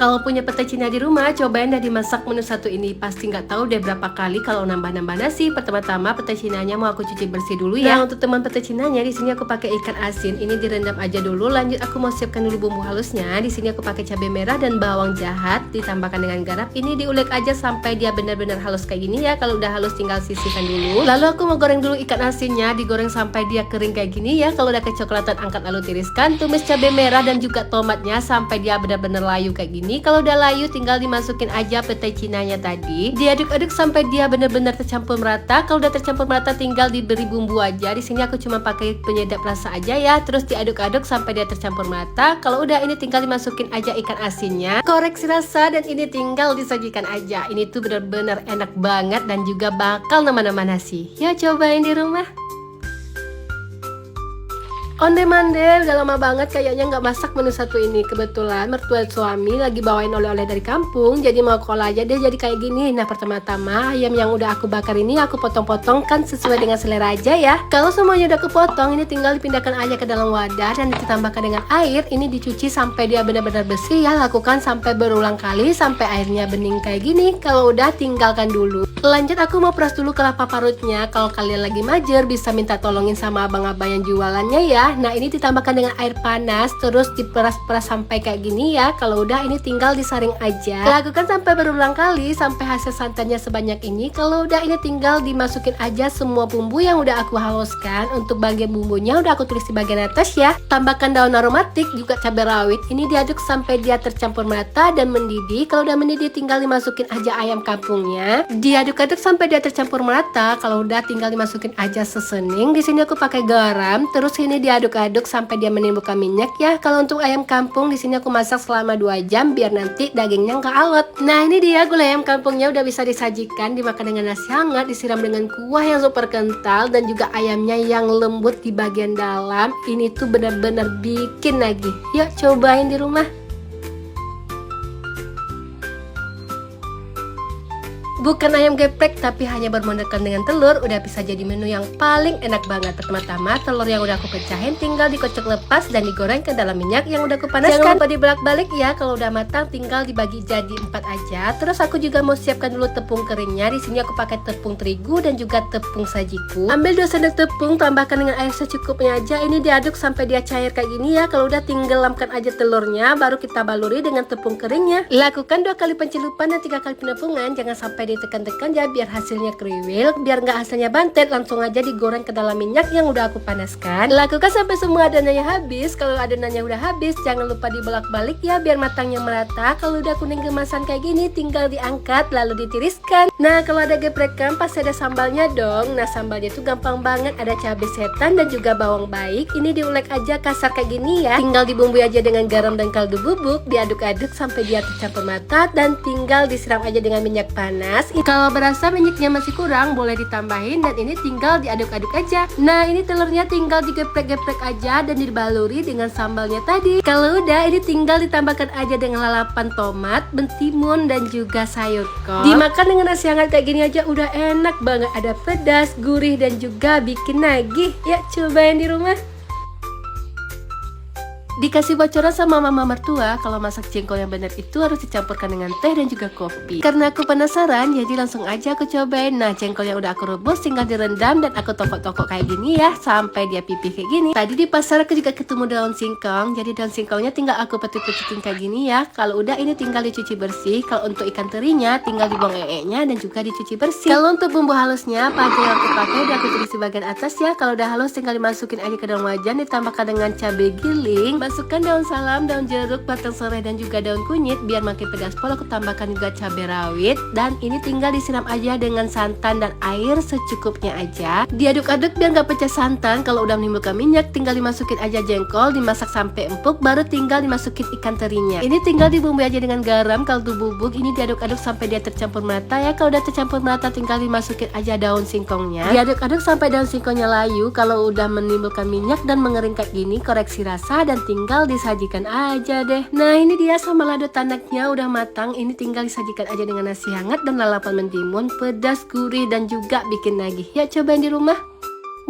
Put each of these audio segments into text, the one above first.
Kalau punya pete Cina di rumah, cobain dah dimasak menu satu ini. Pasti nggak tahu deh berapa kali kalau nambah-nambah nasi. Pertama-tama pete Cinanya mau aku cuci bersih dulu ya. Nah, untuk teman pete Cinanya di sini aku pakai ikan asin. Ini direndam aja dulu. Lanjut aku mau siapkan dulu bumbu halusnya. Di sini aku pakai cabai merah dan bawang jahat, ditambahkan dengan garam. Ini diulek aja sampai dia benar-benar halus kayak gini ya. Kalau udah halus tinggal sisihkan dulu. Lalu aku mau goreng dulu ikan asinnya, digoreng sampai dia kering kayak gini ya. Kalau udah kecoklatan angkat lalu tiriskan. Tumis cabai merah dan juga tomatnya sampai dia benar-benar layu kayak gini. Kalau udah layu tinggal dimasukin aja pete Cinanya tadi. Diaduk-aduk sampai dia benar-benar tercampur merata. Kalau udah tercampur merata tinggal diberi bumbu aja. Di sini aku cuma pakai penyedap rasa aja ya. Terus diaduk-aduk sampai dia tercampur merata. Kalau udah ini tinggal dimasukin aja ikan asinnya. Koreksi rasa dan ini tinggal disajikan aja. Ini tuh benar-benar enak banget dan juga bakal nama-nama nasi. Yuk cobain di rumah. Onde-mande, udah lama banget kayaknya nggak masak menu satu ini. Kebetulan mertua suami lagi bawain oleh-oleh dari kampung, jadi mau call aja deh jadi kayak gini. Nah, pertama-tama ayam yang udah aku bakar ini aku potong-potong kan sesuai dengan selera aja ya. Kalau semuanya udah kepotong, ini tinggal dipindahkan aja ke dalam wadah dan ditambahkan dengan air. Ini dicuci sampai dia benar-benar bersih ya. Lakukan sampai berulang kali sampai airnya bening kayak gini. Kalau udah tinggalkan dulu. Lanjut aku mau peras dulu kelapa parutnya. Kalau kalian lagi majer bisa minta tolongin sama abang-abang yang jualannya ya. Nah, ini ditambahkan dengan air panas terus diperas-peras sampai kayak gini ya. Kalau udah ini tinggal disaring aja. Lakukan sampai berulang kali sampai hasil santannya sebanyak ini. Kalau udah ini tinggal dimasukin aja semua bumbu yang udah aku haluskan. Untuk bagian bumbunya udah aku tulis di bagian atas ya. Tambahkan daun aromatik juga cabai rawit. Ini diaduk sampai dia tercampur merata dan mendidih. Kalau udah mendidih tinggal dimasukin aja ayam kampungnya. Diaduk-aduk sampai dia tercampur merata. Kalau udah tinggal dimasukin aja sesening. Di sini aku pakai garam. Terus ini diaduk-aduk sampai dia menimbulkan minyak ya. Kalau untuk ayam kampung di sini aku masak selama 2 jam biar nanti dagingnya nggak alot. Nah, ini dia gulai ayam kampungnya udah bisa disajikan, dimakan dengan nasi hangat, disiram dengan kuah yang super kental dan juga ayamnya yang lembut di bagian dalam. Ini tuh benar-benar bikin lagi. Yuk cobain di rumah. Bukan ayam geprek tapi hanya bermodalkan dengan telur udah bisa jadi menu yang paling enak banget. Pertama-tama telur yang udah aku pecahin tinggal dikocok lepas dan digoreng ke dalam minyak yang udah aku panaskan. Jangan lupa dibolak-balik ya. Kalau udah matang tinggal dibagi jadi 4 aja. Terus aku juga mau siapkan dulu tepung keringnya. Di sini aku pakai tepung terigu dan juga tepung sajiku. Ambil 2 sendok tepung, tambahkan dengan air secukupnya aja. Ini diaduk sampai dia cair kayak gini ya. Kalau udah tenggelamkan aja telurnya, baru kita baluri dengan tepung keringnya. Lakukan 2 kali pencelupan dan 3 kali penampungan. Jangan sampai ditekan-tekan ya biar hasilnya kriwil. Biar nggak hasilnya bantet, langsung aja digoreng ke dalam minyak yang udah aku panaskan. Lakukan sampai semua adonannya habis. Kalau adonannya udah habis jangan lupa dibolak-balik ya biar matangnya merata. Kalau udah kuning kemasan kayak gini tinggal diangkat lalu ditiriskan. Nah, kalau ada geprekan pasti ada sambalnya dong. Nah, sambalnya itu gampang banget, ada cabai setan dan juga bawang baik. Ini diulek aja kasar kayak gini ya. Tinggal dibumbui aja dengan garam dan kaldu bubuk, diaduk-aduk sampai dia tercampur merata dan tinggal disiram aja dengan minyak panas. Kalau berasa minyaknya masih kurang boleh ditambahin dan ini tinggal diaduk-aduk aja. Nah, ini telurnya tinggal digeprek-geprek aja dan dibaluri dengan sambalnya tadi. Kalau udah ini tinggal ditambahkan aja dengan lalapan tomat, mentimun dan juga sayur kol. Dimakan dengan nasi hangat kayak gini aja udah enak banget. Ada pedas, gurih dan juga bikin nagih. Ya cobain di rumah. Dikasih bocoran sama mama mertua kalau masak jengkol yang benar itu harus dicampurkan dengan teh dan juga kopi. Karena aku penasaran jadi langsung aja aku cobain. Nah, jengkol yang udah aku rebus tinggal direndam dan aku tokok-tokok kayak gini ya sampai dia pipih kayak gini. Tadi di pasar aku juga ketemu daun singkong. Jadi daun singkongnya tinggal aku petik-petikin kayak gini ya. Kalau udah ini tinggal dicuci bersih. Kalau untuk ikan terinya tinggal dibuang ee-nya dan juga dicuci bersih. Kalau untuk bumbu halusnya apa aja yang aku pakai udah aku tulis di bagian atas ya. Kalau udah halus tinggal dimasukin aja ke dalam wajan, ditambahkan dengan cabai giling. Masukkan daun salam, daun jeruk, batang serai dan juga daun kunyit biar makin pedas pol. Aku tambahkan juga cabai rawit dan ini tinggal disiram aja dengan santan dan air secukupnya aja. Diaduk-aduk biar nggak pecah santan. Kalau udah menimbulkan minyak tinggal dimasukin aja jengkol, dimasak sampai empuk baru tinggal dimasukin ikan terinya. Ini tinggal dibumbui aja dengan garam, kaldu bubuk. Ini diaduk-aduk sampai dia tercampur merata ya. Kalau udah tercampur merata tinggal dimasukin aja daun singkongnya. Diaduk-aduk sampai daun singkongnya layu. Kalau udah menimbulkan minyak dan mengering kayak gini koreksi rasa dan tinggal disajikan aja deh. Nah, ini dia sambal lado tanaknya udah matang. Ini tinggal disajikan aja dengan nasi hangat dan lalapan mentimun, pedas, gurih dan juga bikin nagih. Ya cobain di rumah.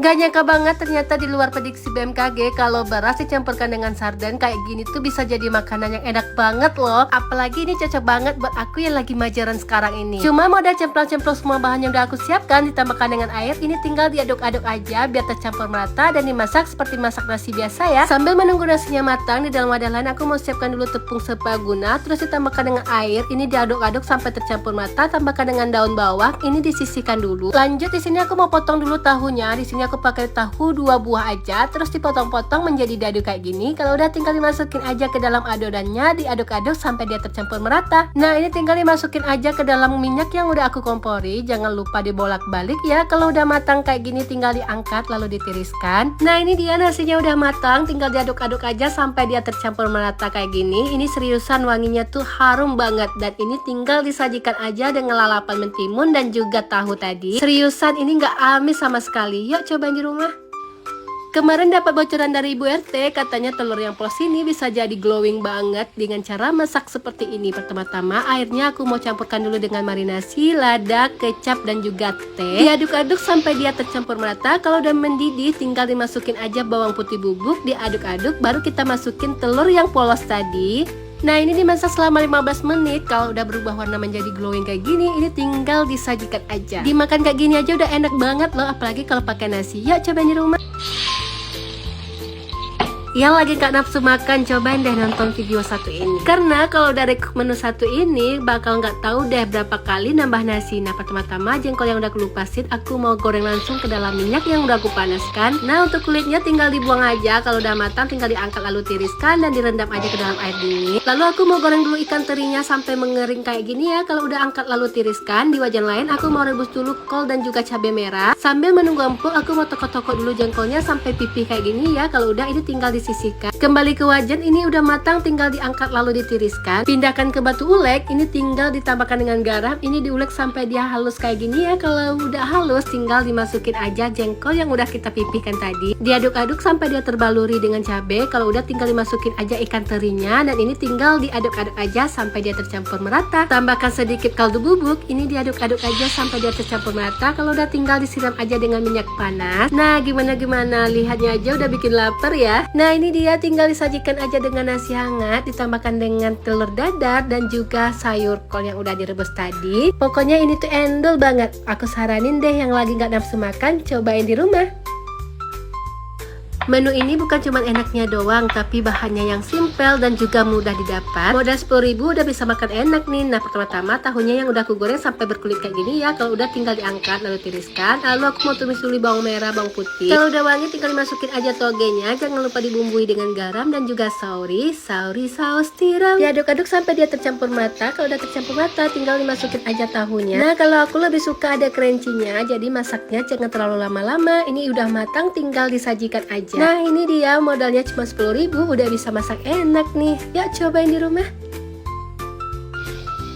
Gak nyangka banget ternyata di luar prediksi BMKG kalau beras dicampurkan dengan sarden kayak gini tuh bisa jadi makanan yang enak banget loh. Apalagi ini cocok banget buat aku yang lagi majaran sekarang ini. Cuma modal cemplang-cemplang semua bahan yang udah aku siapkan ditambahkan dengan air. Ini tinggal diaduk-aduk aja biar tercampur merata dan dimasak seperti masak nasi biasa ya. Sambil menunggu nasinya matang, di dalam wadah lain aku mau siapkan dulu tepung serbaguna, terus ditambahkan dengan air. Ini diaduk-aduk sampai tercampur merata, tambahkan dengan daun bawang. Ini disisihkan dulu. Lanjut di sini aku mau potong dulu tahunya. Di sini aku pakai tahu 2 buah aja, terus dipotong-potong menjadi dadu kayak gini. Kalau udah tinggal dimasukin aja ke dalam adonannya, diaduk-aduk sampai dia tercampur merata. Nah, ini tinggal dimasukin aja ke dalam minyak yang udah aku kompori. Jangan lupa dibolak-balik ya. Kalau udah matang kayak gini tinggal diangkat lalu ditiriskan. Nah, ini dia nasinya udah matang, tinggal diaduk-aduk aja sampai dia tercampur merata kayak gini. Ini seriusan wanginya tuh harum banget dan ini tinggal disajikan aja dengan lalapan mentimun dan juga tahu tadi. Seriusan ini nggak amis sama sekali. Yuk cobain di rumah. Kemarin dapat bocoran dari Ibu RT, katanya telur yang polos ini bisa jadi glowing banget dengan cara masak seperti ini. Pertama-tama airnya aku mau campurkan dulu dengan marinasi, lada, kecap dan juga teh. Diaduk-aduk sampai dia tercampur merata. Kalau udah mendidih tinggal dimasukin aja bawang putih bubuk, diaduk-aduk baru kita masukin telur yang polos tadi. Nah, ini dimasak selama 15 menit. Kalau udah berubah warna menjadi glowing kayak gini, ini tinggal disajikan aja. Dimakan kayak gini aja udah enak banget loh, apalagi kalau pakai nasi. Yuk cobain di rumah. Yang lagi gak nafsu makan, cobain deh nonton video satu ini. Karena kalau dari menu satu ini bakal gak tahu deh berapa kali nambah nasi. Nah, pertama-tama jengkol yang udah aku lupasin, aku mau goreng langsung ke dalam minyak yang udah aku panaskan. Nah, untuk kulitnya tinggal dibuang aja. Kalau udah matang tinggal diangkat lalu tiriskan dan direndam aja ke dalam air dingin. Lalu aku mau goreng dulu ikan terinya sampai mengering kayak gini ya. Kalau udah angkat lalu tiriskan. Di wajan lain aku mau rebus dulu kol dan juga cabai merah. Sambil menunggu empuk, aku mau tokok-tokok dulu jengkolnya sampai pipih kayak gini ya. Kalau udah ini tinggal disisihkan. Kembali ke wajan, ini udah matang tinggal diangkat lalu ditiriskan. Pindahkan ke batu ulek, ini tinggal ditambahkan dengan garam. Ini diulek sampai dia halus kayak gini ya. Kalau udah halus tinggal dimasukin aja jengkol yang udah kita pipihkan tadi. Diaduk-aduk sampai dia terbaluri dengan cabai. Kalau udah tinggal dimasukin aja ikan terinya dan ini tinggal diaduk-aduk aja sampai dia tercampur merata. Tambahkan sedikit kaldu bubuk. Ini diaduk-aduk aja sampai dia tercampur merata. Kalau udah tinggal disiram aja dengan minyak panas. Nah, gimana lihatnya aja udah bikin lapar ya. Nah, ini dia tinggal disajikan aja dengan nasi hangat, ditambahkan dengan telur dadar dan juga sayur kol yang udah direbus tadi. Pokoknya ini tuh endol banget. Aku saranin deh yang lagi gak nafsu makan, cobain di rumah. Menu ini bukan cuma enaknya doang, tapi bahannya yang simpel dan juga mudah didapat. Modal 10.000 udah bisa makan enak nih. Nah, pertama-tama tahunya yang udah aku goreng sampai berkulit kayak gini ya. Kalau udah tinggal diangkat lalu tiriskan. Lalu aku mau tumis dulu bawang merah, bawang putih. Kalau udah wangi tinggal dimasukin aja togenya. Jangan lupa dibumbui dengan garam dan juga sauri saus tiram. Diaduk-aduk sampai dia tercampur merata. Kalau udah tercampur merata tinggal dimasukin aja tahunya. Nah, kalau aku lebih suka ada crunchy-nya, jadi masaknya jangan terlalu lama-lama. Ini udah matang tinggal disajikan aja. Nah, ini dia modalnya cuma 10.000 udah bisa masak enak nih. Yuk cobain di rumah.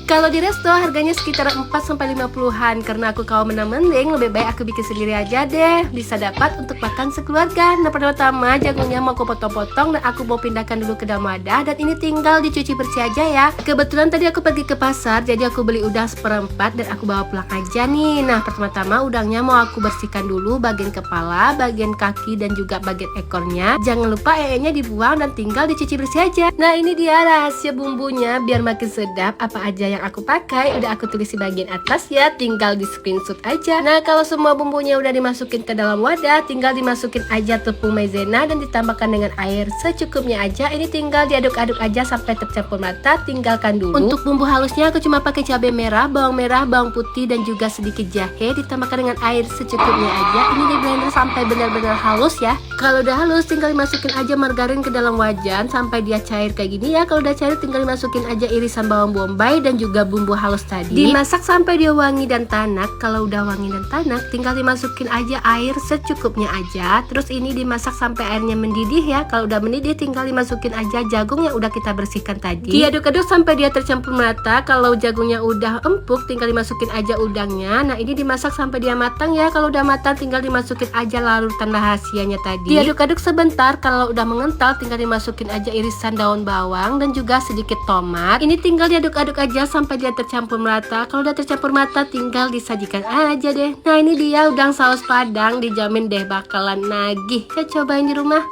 Kalau di resto harganya sekitar 4-50-an. Karena aku kaum mending lebih baik aku bikin sendiri aja deh. Bisa dapat untuk makan sekeluarga. Nah, pertama jagungnya mau aku potong-potong dan aku mau pindahkan dulu ke dalam wadah. Dan ini tinggal dicuci bersih aja ya. Kebetulan tadi aku pergi ke pasar, jadi aku beli udang seperempat dan aku bawa pulang aja nih. Nah, pertama-tama udangnya mau aku bersihkan dulu bagian kepala, bagian kaki dan juga bagian ekornya. Jangan lupa nya dibuang dan tinggal dicuci bersih aja. Nah, ini dia rahasia bumbunya biar makin sedap. Apa aja yang aku pakai udah aku tulis di bagian atas ya, tinggal di screenshot aja. Nah, kalau semua bumbunya udah dimasukin ke dalam wadah, tinggal dimasukin aja tepung maizena dan ditambahkan dengan air secukupnya aja. Ini tinggal diaduk-aduk aja sampai tercampur merata, tinggalkan dulu. Untuk bumbu halusnya aku cuma pakai cabai merah, bawang putih dan juga sedikit jahe, ditambahkan dengan air secukupnya aja. Ini di blender sampai benar-benar halus ya. Kalau udah halus tinggal dimasukin aja margarin ke dalam wajan sampai dia cair kayak gini ya. Kalau udah cair tinggal dimasukin aja irisan bawang bombay dan juga bumbu halus tadi. Dimasak sampai dia wangi dan tanak. Kalau udah wangi dan tanak tinggal dimasukin aja air secukupnya aja. Terus ini dimasak sampai airnya mendidih ya. Kalau udah mendidih tinggal dimasukin aja jagung yang udah kita bersihkan tadi. Diaduk-aduk sampai dia tercampur merata. Kalau jagungnya udah empuk tinggal dimasukin aja udangnya. Nah, ini dimasak sampai dia matang ya. Kalau udah matang tinggal dimasukin aja larutan rahasianya tadi. Diaduk-aduk sebentar. Kalau udah mengental tinggal dimasukin aja irisan daun bawang dan juga sedikit tomat. Ini tinggal diaduk-aduk aja sampai dia tercampur merata. Kalau udah tercampur merata tinggal disajikan aja deh. Nah ini dia udang saus Padang, dijamin deh bakalan nagih. Ya cobain di rumah.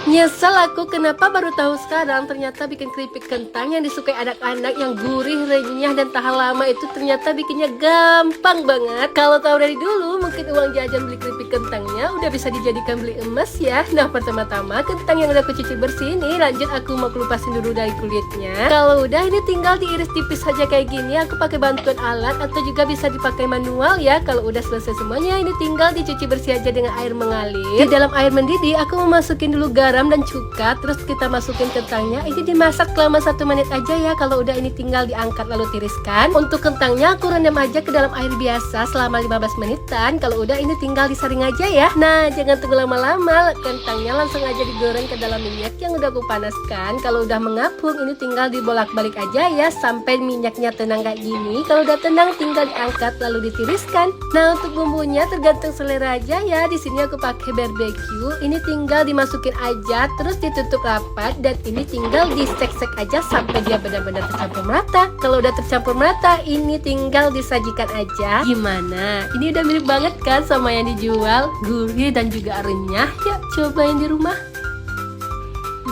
Nyesel aku kenapa baru tahu sekarang ternyata bikin keripik kentang yang disukai anak-anak yang gurih, renyah dan tahan lama itu ternyata bikinnya gampang banget. Kalau tahu dari dulu mungkin uang jajan beli keripik kentangnya udah bisa dijadikan beli emas ya. Nah pertama-tama kentang yang udah aku cuci bersih ini lanjut aku mau kelupasin dulu dari kulitnya. Kalau udah ini tinggal diiris tipis saja kayak gini. Aku pakai bantuan alat atau juga bisa dipakai manual ya. Kalau udah selesai semuanya ini tinggal dicuci bersih aja dengan air mengalir. Di dalam air mendidih aku mau masukin dulu garam dan cuka, terus kita masukin kentangnya. Ini dimasak selama 1 menit aja ya. Kalau udah ini tinggal diangkat lalu tiriskan. Untuk kentangnya aku rendam aja ke dalam air biasa selama 15 menitan. Kalau udah ini tinggal disaring aja ya. Nah jangan tunggu lama-lama, kentangnya langsung aja digoreng ke dalam minyak yang udah aku panaskan. Kalau udah mengapung ini tinggal dibolak-balik aja ya sampai minyaknya tenang kayak gini. Kalau udah tenang tinggal diangkat lalu ditiriskan. Nah untuk bumbunya tergantung selera aja ya. Di sini aku pakai barbecue. Ini tinggal dimasukin aja terus ditutup rapat dan ini tinggal disek-sek aja sampai dia benar-benar tercampur merata. Kalau udah tercampur merata ini tinggal disajikan aja. Gimana? Ini udah mirip banget kan sama yang dijual, gurih dan juga renyah. Ya cobain di rumah.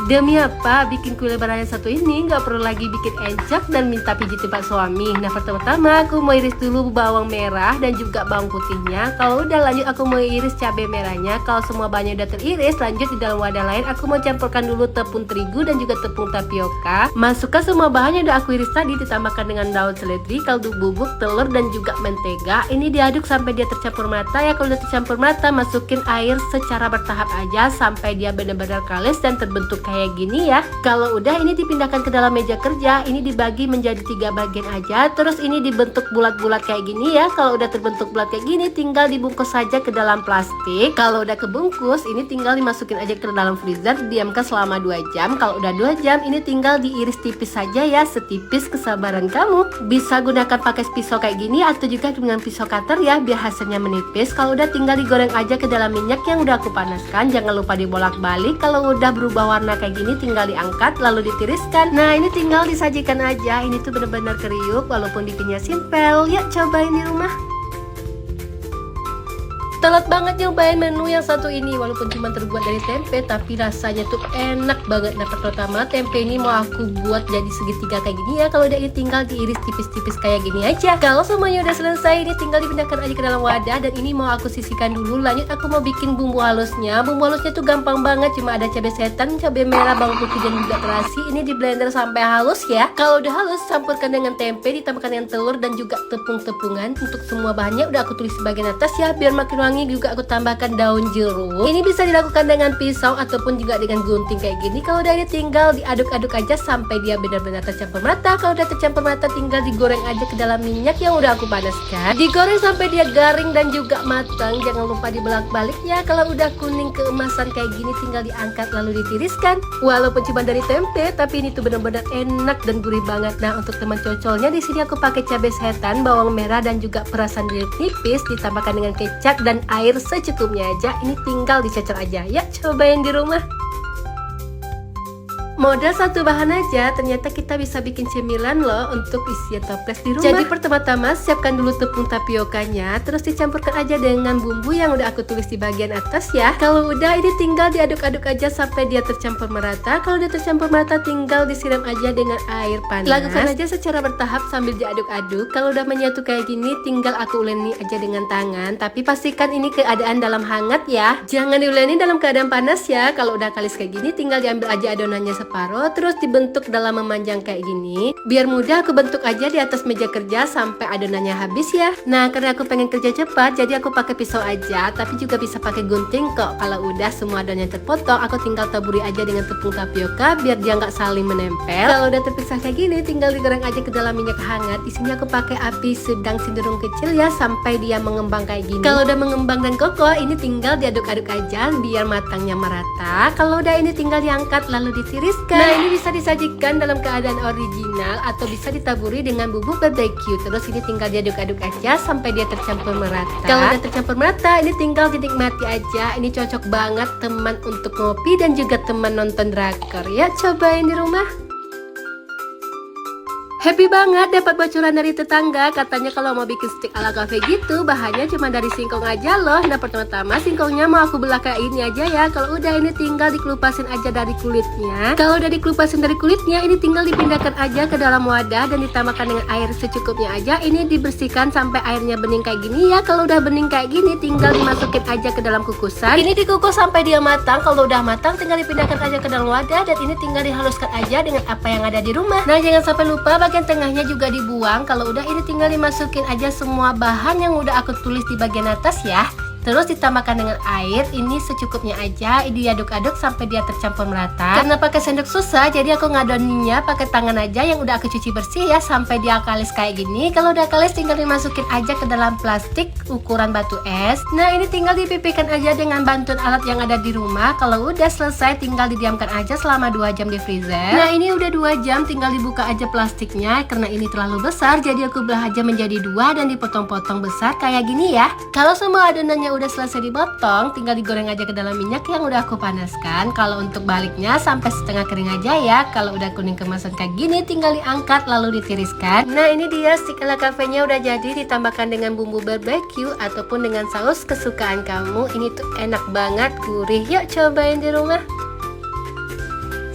Demi apa bikin kue lebaran yang satu ini nggak perlu lagi bikin encok dan minta pijit tempat suami. Nah pertama-tama aku mau iris dulu bawang merah dan juga bawang putihnya. Kalau udah lanjut aku mau iris cabai merahnya. Kalau semua bahannya udah teriris, lanjut di dalam wadah lain aku mau campurkan dulu tepung terigu dan juga tepung tapioka. Masukkan semua bahannya udah aku iris tadi, ditambahkan dengan daun seledri, kaldu bubuk, telur dan juga mentega. Ini diaduk sampai dia tercampur merata ya. Kalau udah tercampur merata masukin air secara bertahap aja sampai dia benar-benar kalis dan terbentuk kayak gini ya. Kalau udah ini dipindahkan ke dalam meja kerja. Ini dibagi menjadi 3 bagian aja. Terus ini dibentuk bulat-bulat kayak gini ya. Kalau udah terbentuk bulat kayak gini tinggal dibungkus saja ke dalam plastik. Kalau udah kebungkus ini tinggal dimasukin aja ke dalam freezer, diamkan selama 2 jam. Kalau udah 2 jam ini tinggal diiris tipis saja ya, setipis kesabaran kamu. Bisa gunakan pakai pisau kayak gini atau juga dengan pisau cutter ya biar hasilnya menipis. Kalau udah tinggal digoreng aja ke dalam minyak yang udah aku panaskan. Jangan lupa dibolak-balik. Kalau udah berubah warna kayak gini tinggal diangkat lalu ditiriskan. Nah ini tinggal disajikan aja. Ini tuh benar-benar kriuk walaupun bikinnya simpel. Ya cobain di rumah. Telat banget nyobain menu yang satu ini walaupun cuma terbuat dari tempe tapi rasanya tuh enak banget. Nah pertama tempe ini mau aku buat jadi segitiga kayak gini ya. Kalau udah ini tinggal diiris tipis-tipis kayak gini aja. Kalau semuanya udah selesai ini tinggal dipindahkan aja ke dalam wadah dan ini mau aku sisihkan dulu. Lanjut aku mau bikin bumbu halusnya. Bumbu halusnya tuh gampang banget, cuma ada cabai setan, cabai merah, bawang putih dan juga terasi. Ini di blender sampai halus ya. Kalau udah halus campurkan dengan tempe, ditambahkan dengan telur dan juga tepung-tepungan. Untuk semua bahannya udah aku tulis di bagian atas ya biar makin wangi. Juga aku tambahkan daun jeruk. Ini bisa dilakukan dengan pisau ataupun juga dengan gunting kayak gini. Kalau udah ini tinggal diaduk-aduk aja sampai dia benar-benar tercampur merata. Kalau udah tercampur merata tinggal digoreng aja ke dalam minyak yang udah aku panaskan. Digoreng sampai dia garing dan juga matang. Jangan lupa dibolak-balik ya. Kalau udah kuning keemasan kayak gini tinggal diangkat lalu ditiriskan. Walaupun cuma dari tempe tapi ini tuh benar-benar enak dan gurih banget. Nah untuk teman cocolnya di sini aku pakai cabai setan, bawang merah dan juga perasan jeruk nipis, ditambahkan dengan kecap dan air secukupnya aja. Ini tinggal dicecer aja ya, cobain di rumah. Modal satu bahan aja ternyata kita bisa bikin cemilan loh untuk isian toples di rumah. Jadi pertama-tama siapkan dulu tepung tapiokanya, terus dicampurkan aja dengan bumbu yang udah aku tulis di bagian atas ya. Kalau udah ini tinggal diaduk-aduk aja sampai dia tercampur merata. Kalau udah tercampur merata tinggal disiram aja dengan air panas. Lakukan aja secara bertahap sambil diaduk-aduk. Kalau udah menyatu kayak gini tinggal aku uleni aja dengan tangan. Tapi pastikan ini keadaan dalam hangat ya. Jangan diuleni dalam keadaan panas ya. Kalau udah kalis kayak gini tinggal diambil aja adonannya separuh, terus dibentuk dalam memanjang kayak gini. Biar mudah aku bentuk aja di atas meja kerja sampai adonannya habis ya. Nah karena aku pengen kerja cepat jadi aku pakai pisau aja, tapi juga bisa pakai gunting kok. Kalau udah semua adonannya terpotong aku tinggal taburi aja dengan tepung tapioka biar dia nggak saling menempel. Kalau udah terpisah kayak gini tinggal digoreng aja ke dalam minyak hangat. Di sini aku pakai api sedang cenderung kecil ya sampai dia mengembang kayak gini. Kalau udah mengembang dan kokoh ini tinggal diaduk-aduk aja biar matangnya merata. Kalau udah ini tinggal diangkat lalu ditiriskan. Nah ini bisa disajikan dalam keadaan original atau bisa ditaburi dengan bubuk barbecue. Terus ini tinggal diaduk-aduk aja sampai dia tercampur merata. Kalau udah tercampur merata ini tinggal dinikmati aja. Ini cocok banget teman untuk ngopi dan juga teman nonton drakor ya. Cobain di rumah. Happy banget dapat bocoran dari tetangga. Katanya kalau mau bikin stik ala cafe gitu, bahannya cuma dari singkong aja loh. Nah pertama-tama singkongnya mau aku belah kayak ini aja ya. Kalau udah ini tinggal dikelupasin aja dari kulitnya. Kalau udah dikelupasin dari kulitnya, ini tinggal dipindahkan aja ke dalam wadah dan ditambahkan dengan air secukupnya aja. Ini dibersihkan sampai airnya bening kayak gini ya. Kalau udah bening kayak gini, tinggal dimasukin aja ke dalam kukusan. Ini dikukus sampai dia matang. Kalau udah matang, tinggal dipindahkan aja ke dalam wadah dan ini tinggal dihaluskan aja dengan apa yang ada di rumah. Nah jangan sampai lupa bagian tengahnya juga dibuang. Kalau udah ini tinggal dimasukin aja semua bahan yang udah aku tulis di bagian atas ya. Terus ditambahkan dengan air, ini secukupnya aja, diaduk-aduk sampai dia tercampur merata. Karena pakai sendok susah, jadi aku ngadoninnya pakai tangan aja yang udah aku cuci bersih ya, sampai dia kalis kayak gini. Kalau udah kalis tinggal dimasukin aja ke dalam plastik ukuran batu es. Nah ini tinggal dipipihkan aja dengan bantuan alat yang ada di rumah. Kalau udah selesai tinggal didiamkan aja selama 2 jam di freezer. Nah ini udah 2 jam, tinggal dibuka aja plastiknya. Karena ini terlalu besar, jadi aku belah aja menjadi 2 dan dipotong-potong besar kayak gini ya. Kalau semua adonannya udah selesai dipotong, tinggal digoreng aja ke dalam minyak yang udah aku panaskan. Kalau untuk baliknya sampai setengah kering aja ya. Kalau udah kuning kemasan kayak gini, tinggal diangkat lalu ditiriskan. Nah ini dia stik ala cafe-nya udah jadi, ditambahkan dengan bumbu barbecue ataupun dengan saus kesukaan kamu. Ini tuh enak banget, gurih. Yuk cobain di rumah.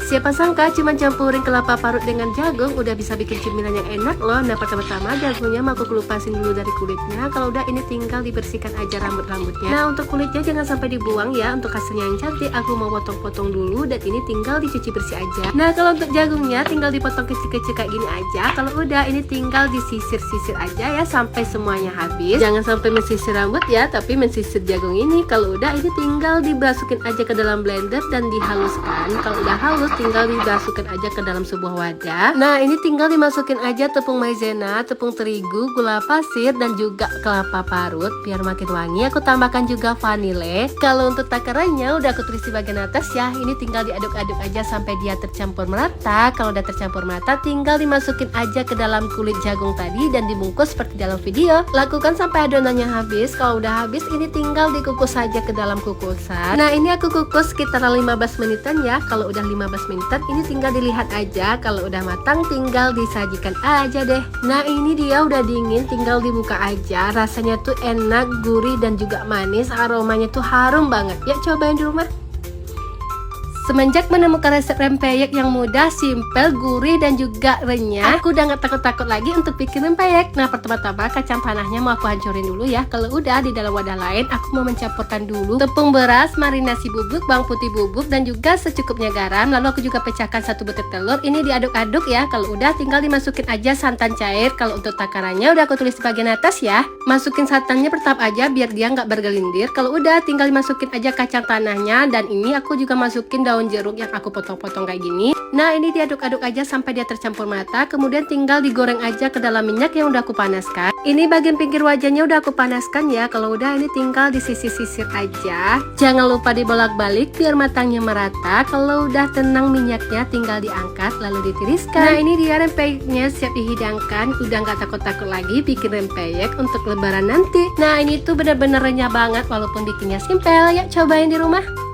Siapa sangka cuma campurin kelapa parut dengan jagung udah bisa bikin cemilan yang enak loh. Nah pertama-tama jagungnya mau aku kelupasin dulu dari kulitnya. Kalau udah ini tinggal dibersihkan aja rambut-rambutnya. Nah untuk kulitnya jangan sampai dibuang ya. Untuk hasilnya yang cantik aku mau potong-potong dulu dan ini tinggal dicuci bersih aja. Nah kalau untuk jagungnya tinggal dipotong kecil-kecil kayak gini aja. Kalau udah ini tinggal disisir-sisir aja ya sampai semuanya habis. Jangan sampai mensisir rambut ya, tapi mensisir jagung ini. Kalau udah ini tinggal dimasukin aja ke dalam blender dan dihaluskan. Kalau udah halus tinggal dimasukkan aja ke dalam sebuah wadah. Nah ini tinggal dimasukin aja tepung maizena, tepung terigu, gula pasir dan juga kelapa parut biar makin wangi. Aku tambahkan juga vanile. Kalau untuk takarannya udah aku tulis di bagian atas ya. Ini tinggal diaduk-aduk aja sampai dia tercampur merata. Kalau udah tercampur merata tinggal dimasukin aja ke dalam kulit jagung tadi dan dibungkus seperti dalam video. Lakukan sampai adonannya habis. Kalau udah habis ini tinggal dikukus saja ke dalam kukusan. Nah ini aku kukus sekitar 15 menitan ya. Kalau udah 15 menitan ini tinggal dilihat aja. Kalau udah matang tinggal disajikan aja deh. Nah ini dia udah dingin, tinggal dibuka aja. Rasanya tuh enak, gurih dan juga manis. Aromanya tuh harum banget. Yuk cobain di rumah. Semenjak menemukan resep rempeyek yang mudah, simpel, gurih, dan juga renyah, aku udah gak takut-takut lagi untuk bikin rempeyek. Nah pertama-tama kacang panahnya mau aku hancurin dulu ya. Kalau udah di dalam wadah lain, aku mau mencampurkan dulu tepung beras, marinasi bubuk, bawang putih bubuk, dan juga secukupnya garam. Lalu aku juga pecahkan 1 butir telur. Ini diaduk-aduk ya. Kalau udah tinggal dimasukin aja santan cair. Kalau untuk takarannya udah aku tulis di bagian atas ya. Masukin santannya bertahap aja biar dia nggak bergelindir. Kalau udah tinggal dimasukin aja kacang tanahnya. Dan ini aku juga masukin daun jeruk yang aku potong-potong kayak gini. Nah ini diaduk-aduk aja sampai dia tercampur merata. Kemudian tinggal digoreng aja ke dalam minyak yang udah aku panaskan. Ini bagian pinggir wajahnya udah aku panaskan ya. Kalau udah ini tinggal disisir-sisir aja. Jangan lupa dibolak-balik biar matangnya merata. Kalau udah tenang minyaknya tinggal diangkat lalu ditiriskan. Nah ini dia rempeyeknya siap dihidangkan. Udah nggak takut-takut lagi bikin rempeyek untuk lebaran nanti. Nah ini tuh bener-bener renyah banget walaupun bikinnya simpel. Yuk cobain di rumah.